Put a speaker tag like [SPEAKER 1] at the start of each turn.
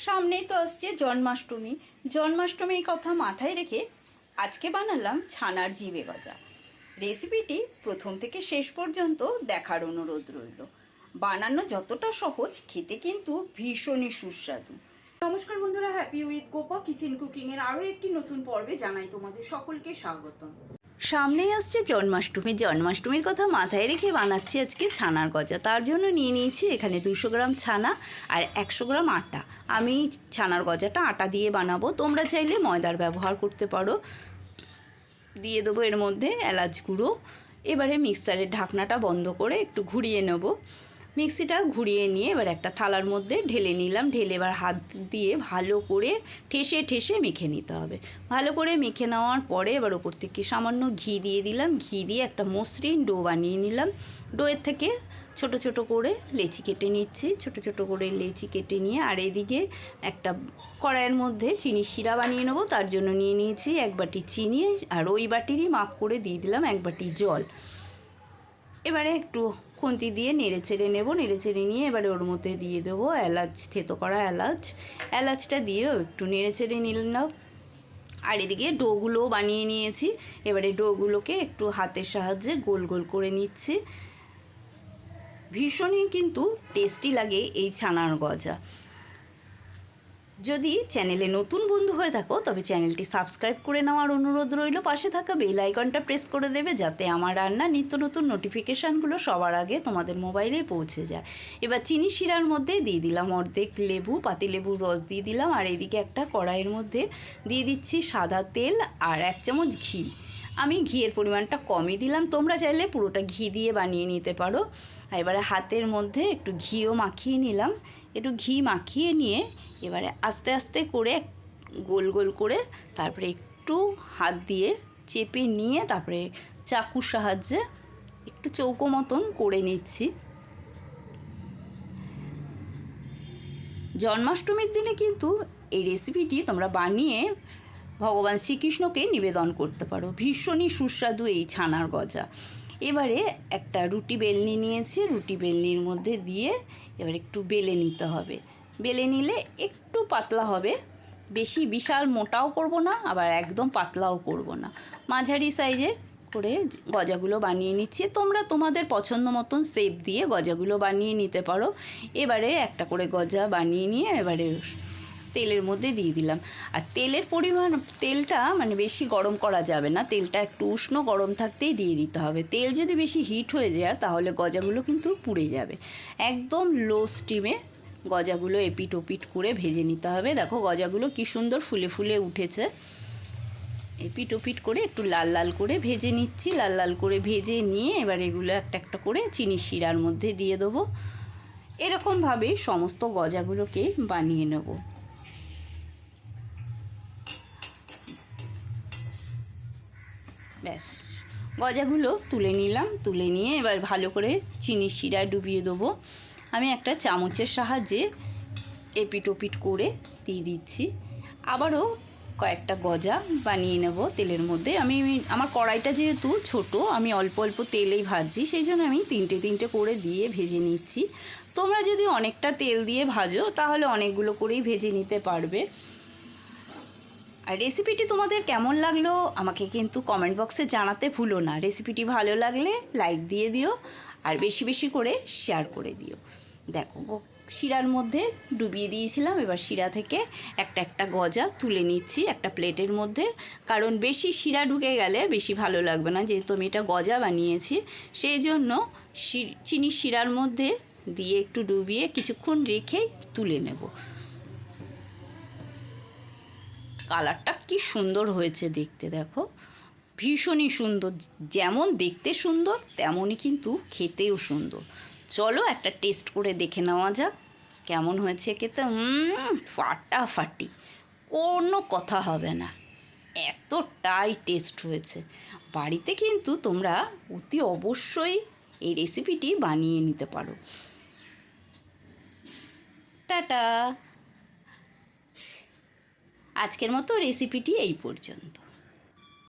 [SPEAKER 1] সামনেই তো আসছে জন্মাষ্টমী। জন্মাষ্টমীর কথা মাথায় রেখে আজকে বানালাম ছানার জিভে গজা। রেসিপিটি প্রথম থেকে শেষ পর্যন্ত দেখার অনুরোধ রইল। বানানো যতটা সহজ, খেতে কিন্তু ভীষণই সুস্বাদু। নমস্কার বন্ধুরা, হ্যাপি উইথ গোপা কিচেন কুকিংয়ের আরও একটি নতুন পর্বে জানাই তোমাদের সকলকে স্বাগতম। সামনেই আসছে জন্মাষ্টমী। জন্মাষ্টমীর কথা মাথায় রেখে বানাচ্ছি আজকে ছানার গজা। তার জন্য নিয়ে নিয়েছি এখানে 200 গ্রাম ছানা আর 100 গ্রাম আটা। আমি ছানার গজাটা আটা দিয়ে বানাবো, তোমরা চাইলে ময়দার ব্যবহার করতে পারো। দিয়ে দেবো এর মধ্যে এলাচ গুঁড়ো। এবারে মিক্সারের ঢাকনাটা বন্ধ করে একটু ঘুরিয়ে নেব। মিক্সিটা ঘুরিয়ে নিয়ে এবার একটা থালার মধ্যে ঢেলে নিলাম। ঢেলে এবার হাত দিয়ে ভালো করে ঠেসে ঠেসে মেখে নিতে হবে। ভালো করে মেখে নেওয়ার পরে এবার ওপর থেকে সামান্য ঘি দিয়ে দিলাম। ঘি দিয়ে একটা মসৃণ ডো বানিয়ে নিলাম। ডোয়ের থেকে ছোট ছোট করে লেচি কেটে নিচ্ছি। ছোট ছোট করে লেচি কেটে নিয়ে আর এদিকে একটা কড়াইয়ের মধ্যে চিনির শিরা বানিয়ে নেবো। তার জন্য নিয়ে নিয়েছি 1 বাটি চিনি, আর ওই বাটিরই মাপ করে দিয়ে দিলাম 1 বাটি জল। এবারে একটু খুন্তি দিয়ে নেড়ে চেড়ে নেবো। নেড়ে চেড়ে নিয়ে এবারে ওর মধ্যে দিয়ে দেবো এলাচ, থেতো করা এলাচটা দিয়েও একটু নেড়ে চেড়ে নিলাম। আর এদিকে ডোগুলোও বানিয়ে নিয়েছি। এবারে ডোগুলোকে একটু হাতের সাহায্যে গোল গোল করে নিচ্ছি। ভীষণই কিন্তু টেস্টি লাগে এই ছানার গজা। যদি চ্যানেলে নতুন বন্ধু হয়ে থাকো তবে চ্যানেলটি সাবস্ক্রাইব করে নেওয়ার অনুরোধ রইল। পাশে থাকা বেল আইকনটা প্রেস করে দেবে, যাতে আমার রান্নার নিত্য নতুন নোটিফিকেশানগুলো সবার আগে তোমাদের মোবাইলে পৌঁছে যায়। এবার চিনি শিরার মধ্যে দিয়ে দিলাম অর্ধেক লেবু, পাতিলেবুর রস দিয়ে দিলাম। আর এদিকে একটা কড়াইয়ের মধ্যে দিয়ে দিচ্ছি সাদা তেল আর 1 চামচ ঘি। আমি ঘিয়ের পরিমাণটা কমই দিলাম, তোমরা চাইলে পুরোটা ঘি দিয়ে বানিয়ে নিতে পারো। এবারে হাতের মধ্যে একটু ঘিও মাখিয়ে নিলাম। একটু ঘি মাখিয়ে নিয়ে এবারে আস্তে আস্তে করে গোল গোল করে তারপরে একটু হাত দিয়ে চেপে নিয়ে তারপরে চাকুর সাহায্যে একটু চৌকো মতন করে নিচ্ছি। জন্মাষ্টমীর দিনে কিন্তু এই রেসিপিটি তোমরা বানিয়ে ভগবান শ্রীকৃষ্ণকে নিবেদন করতে পারো। ভীষণই সুস্বাদু এই ছানার গজা। এবারে একটা রুটি বেলনি নিয়েছি। রুটি বেলনির মধ্যে দিয়ে এবার একটু বেলে নিতে হবে। বেলে নিলে একটু পাতলা হবে, বেশি বিশাল মোটাও করব না, আবার একদম পাতলাও করব না। মাঝারি সাইজের করে গজাগুলো বানিয়ে নিচ্ছি। তোমরা তোমাদের পছন্দ মতন শেপ দিয়ে গজাগুলো বানিয়ে নিতে পারো। এবারে একটা করে গজা বানিয়ে নিয়ে এবারে তেলের মধ্যে দিয়ে দিলাম। আর তেলের পরিমাণ, তেলটা মানে বেশি গরম করা যাবে না, তেলটা একটু উষ্ণ গরম থাকতেই দিয়ে দিতে হবে। তেল যদি বেশি হিট হয়ে যায় তাহলে গজাগুলো কিন্তু পুড়ে যাবে। একদম লো স্টিমে গজাগুলো এপিট ওপিট করে ভেজে নিতে হবে। দেখো গজাগুলো কি সুন্দর ফুলে ফুলে উঠেছে। এপিট ওপিট করে একটু লাল লাল করে ভেজে নিচ্ছি। লাল লাল করে ভেজে নিয়ে এবার এগুলো একটা একটা করে চিনির শিরার মধ্যে দিয়ে দেবো। এরকমভাবে সমস্ত গজাগুলোকে বানিয়ে নেব। ব্যাস, গজাগুলো তুলে নিলাম। তুলে নিয়ে এবার ভালো করে চিনির শিরায় ডুবিয়ে দেবো। আমি একটা চামচের সাহায্যে এপিট ওপিট করে দিয়ে দিচ্ছি। আবারও কয়েকটা গজা বানিয়ে নেব তেলের মধ্যে। আমার কড়াইটা যেহেতু ছোট, আমি অল্প অল্প তেলেই ভাজছি, সেই জন্য আমি 3টে করে দিয়ে ভেজে নিচ্ছি। তোমরা যদি অনেকটা তেল দিয়ে ভাজো তাহলে অনেকগুলো করেই ভেজে নিতে পারবে। আর রেসিপিটি তোমাদের কেমন লাগলো আমাকে কিন্তু কমেন্ট বক্সে জানাতে ভুলো না। রেসিপিটি ভালো লাগলে লাইক দিয়ে দিও আর বেশি বেশি করে শেয়ার করে দিও। দেখো শিরার মধ্যে ডুবিয়ে দিয়েছিলাম। এবার শিরা থেকে একটা একটা গজা তুলে নিচ্ছি একটা প্লেটের মধ্যে, কারণ বেশি শিরা ঢুকে গেলে বেশি ভালো লাগবে না। যেহেতু আমি এটা গজা বানিয়েছি, সেই জন্য চিনি শিরার মধ্যে দিয়ে একটু ডুবিয়ে কিছুক্ষণ রেখেই তুলে নেব। কালারটা কি সুন্দর হয়েছে দেখতে, দেখো ভীষণই সুন্দর। যেমন দেখতে সুন্দর তেমনই কিন্তু খেতেও সুন্দর। চলো একটা টেস্ট করে দেখে নেওয়া যাক কেমন হয়েছে খেতে। ফাটাফাটি, কোনো কথা হবে না, এতটাই টেস্ট হয়েছে। বাড়িতে কিন্তু তোমরা অতি অবশ্যই এই রেসিপিটি বানিয়ে নিতে পারো। টাটা। আজকের মতো রেসিপিটি এই পর্যন্ত।